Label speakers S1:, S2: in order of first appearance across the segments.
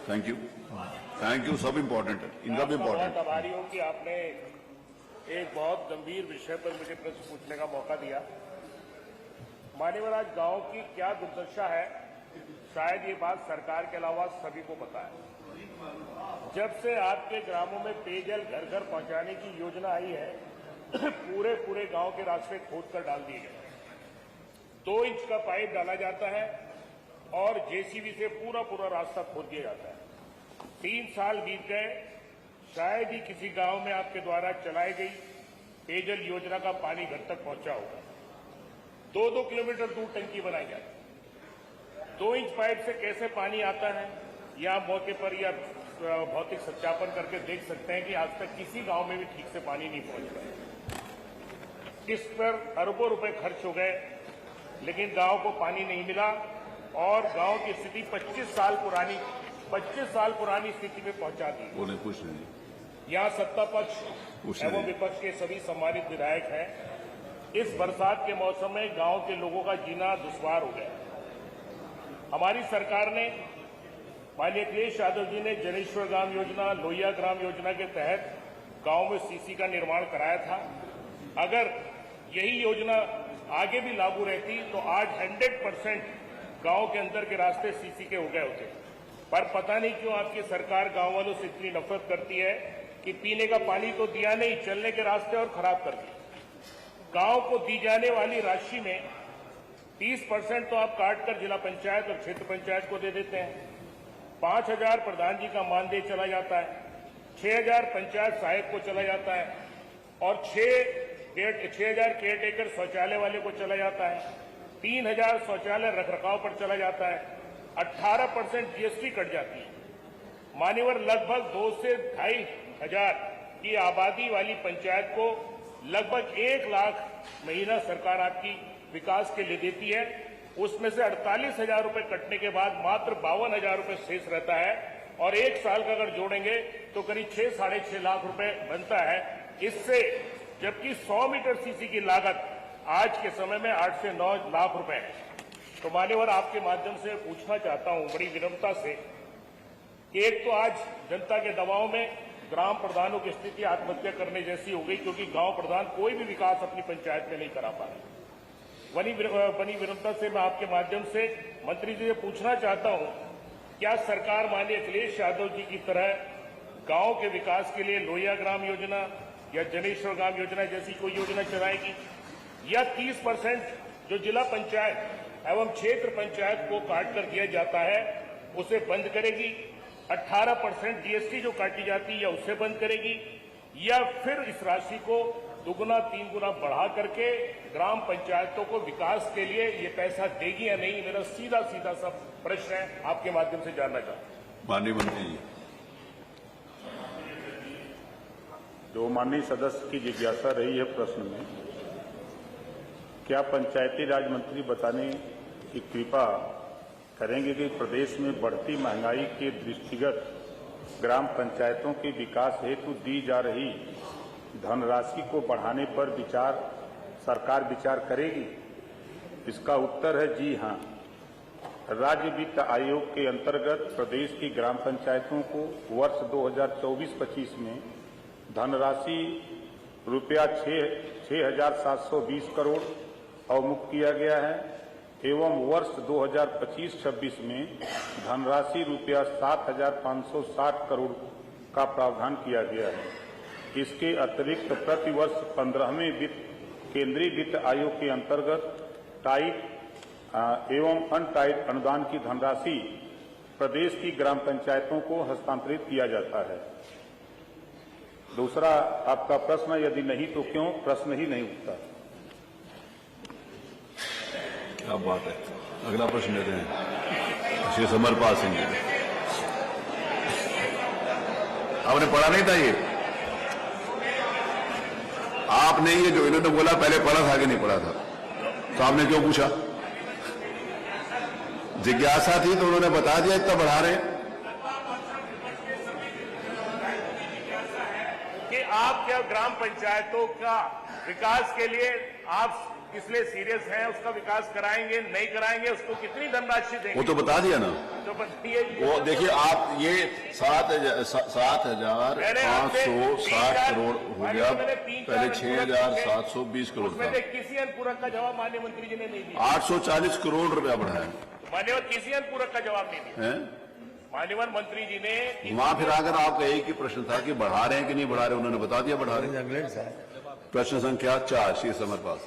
S1: Thank you. सब important है, इनका भी इम्पोर्टेंट है।
S2: आभारी हूं कि आपने एक बहुत गंभीर विषय पर मुझे प्रश्न पूछने का मौका दिया। मान्यवर, आज गांव की क्या दुर्दशा है, शायद ये बात सरकार के अलावा सभी को पता है। जब से आपके ग्रामों में पेयजल घर घर पहुंचाने की योजना आई है, पूरे गांव के रास्ते खोद कर डाल दिए गए। 2 इंच का पाइप डाला जाता है और जेसीबी से पूरा रास्ता खोद दिया जाता है। 3 साल बीत गए, शायद ही किसी गांव में आपके द्वारा चलाई गई पेयजल योजना का पानी घर तक पहुंचा होगा। 2-2 किलोमीटर दूर टंकी बनाई जाती है। 2 इंच पाइप से कैसे पानी आता है, या मौके पर या भौतिक सत्यापन करके देख सकते हैं कि आज तक किसी गांव में भी ठीक से पानी नहीं पहुंच पाया। इस पर अरबों रुपए खर्च हो गए, लेकिन गांव को पानी नहीं मिला और गांव की स्थिति 25 साल पुरानी स्थिति में पहुंचा दी।
S1: कुछ नहीं।
S2: यहां सत्ता पक्ष एवं विपक्ष के सभी सम्मानित विधायक हैं। इस बरसात के मौसम में गांव के लोगों का जीना दुश्वार हो गया। हमारी सरकार ने, माननीय अखिलेश यादव जी ने जनेश्वर ग्राम योजना, लोहिया ग्राम योजना के तहत गांव में सीसी का निर्माण कराया था। अगर यही योजना आगे भी लागू रहती तो आज 100% गांव के अंदर के रास्ते सीसी के हो गए होते। पर पता नहीं क्यों आपकी सरकार गांव वालों से इतनी नफरत करती है कि पीने का पानी तो दिया नहीं, चलने के रास्ते और खराब कर दिए। गांव को दी जाने वाली राशि में 30% तो आप काट कर जिला पंचायत और क्षेत्र पंचायत को दे देते हैं। 5,000 प्रधान जी का मानदेय चला जाता है, 6,000 पंचायत सहायक को चला जाता है और 6,000 केयरटेकर शौचालय वाले को चला जाता है, 3,000 शौचालय रखरखाव पर चला जाता है, 18% जीएसटी कट जाती है। मान्यवर, लगभग 2 से 2,500 हजार की आबादी वाली पंचायत को लगभग 1 लाख महीना सरकार आपकी विकास के लिए देती है। उसमें से 48,000 रुपए कटने के बाद मात्र 52,000 रुपए शेष रहता है और 1 साल का अगर जोड़ेंगे तो करीब 6-6.5 लाख रुपए बनता है। इससे जबकि 100 मीटर सीसी की लागत आज के समय में 8 से 9 लाख रुपए है। तो मान्यवर, आपके माध्यम से पूछना चाहता हूं बड़ी विनम्रता से कि एक तो आज जनता के दबाव में ग्राम प्रधानों की स्थिति आत्महत्या करने जैसी हो गई, क्योंकि गांव प्रधान कोई भी विकास अपनी पंचायत में नहीं करा पा रहे। बनी विनम्रता से मैं आपके माध्यम से मंत्री जी से पूछना चाहता हूं, क्या सरकार माननीय अखिलेश यादव जी की तरह गांव के विकास के लिए लोहिया ग्राम योजना या जनेश्वर ग्राम योजना जैसी कोई योजना चलाएगी, या 30% जो जिला पंचायत एवं क्षेत्र पंचायत को काट कर दिया जाता है उसे बंद करेगी, 18% जीएसटी जो काटी जाती है या उसे बंद करेगी, या फिर इस राशि को 2-3 गुना बढ़ा करके ग्राम पंचायतों को विकास के लिए ये पैसा देगी या नहीं। मेरा सीधा सा प्रश्न है, आपके माध्यम से जानना चाहता हूं।
S1: माननीय मंत्री जी।
S3: जो माननीय सदस्य की जिज्ञासा रही है प्रश्न में, क्या पंचायती राज मंत्री बताने की कृपा करेंगे कि प्रदेश में बढ़ती महंगाई के दृष्टिगत ग्राम पंचायतों के विकास हेतु दी जा रही धनराशि को बढ़ाने पर सरकार विचार करेगी? इसका उत्तर है जी हां। राज्य वित्त आयोग के अंतर्गत प्रदेश की ग्राम पंचायतों को वर्ष 2024-25 में धनराशि रुपया 6,720 करोड़ अवमुक्त किया गया है एवं वर्ष 2025-26 में धनराशि रुपया 7,560 करोड़ का प्रावधान किया गया है। इसके अतिरिक्त प्रतिवर्ष 15वें केंद्रीय वित्त आयोग के अंतर्गत टाइट एवं अनटाइट अनुदान की धनराशि प्रदेश की ग्राम पंचायतों को हस्तांतरित किया जाता है। दूसरा आपका प्रश्न, यदि नहीं तो क्यों, प्रश्न ही नहीं उठता।
S1: क्या बात है। अगला प्रश्न लेते हैं श्री समरपाल सिंह जी। आपने पढ़ा नहीं था ये? आपने ये जो इन्होंने बोला पहले पढ़ा था कि नहीं पढ़ा था? तो आपने क्यों पूछा? जिज्ञासा थी तो उन्होंने बता दिया, इतना बढ़ा रहे
S2: कि आप क्या ग्राम पंचायतों का विकास के लिए आप किस लिए सीरियस हैं, उसका विकास कराएंगे नहीं कराएंगे, उसको कितनी धनराशि देंगे,
S1: वो तो बता दिया ना।
S2: तो बताइए।
S1: वो देखिए आप, ये 7,560 करोड़ हो गया, पहले 6,720 करोड़ था।
S2: किसी अनुपूरक का जवाब माननीय मंत्री जी ने नहीं दिया।
S1: 840 करोड़ रुपया बढ़ा है।
S2: मान्यवर किसी अनुपूरक का जवाब नहीं दिया। मान्यवर मंत्री जी ने
S1: वहां फिर आकर आपका एक ही प्रश्न था कि बढ़ा रहे हैं कि नहीं बढ़ा रहे, उन्होंने बता दिया बढ़ा रहे हैं। प्रश्न संख्या 4 श्री समर पास।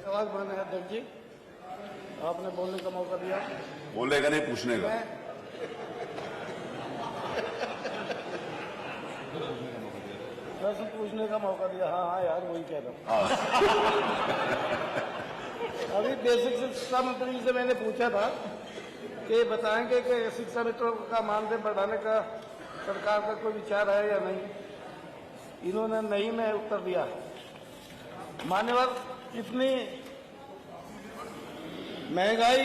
S4: सवाल माननीय अध्यक्ष जी, आपने बोलने का मौका दिया।
S1: बोलने का नहीं, पूछने का।
S4: प्रश्न पूछने का मौका दिया। हाँ हाँ यार, वही कह रहा हूँ। अभी बेसिक शिक्षा मंत्री जी से मैंने पूछा था कि बताएंगे कि शिक्षा मित्रों का मानदेय बढ़ाने का सरकार का कोई विचार है या नहीं। इन्होंने नहीं में उत्तर दिया। मान्यवर, इतनी महंगाई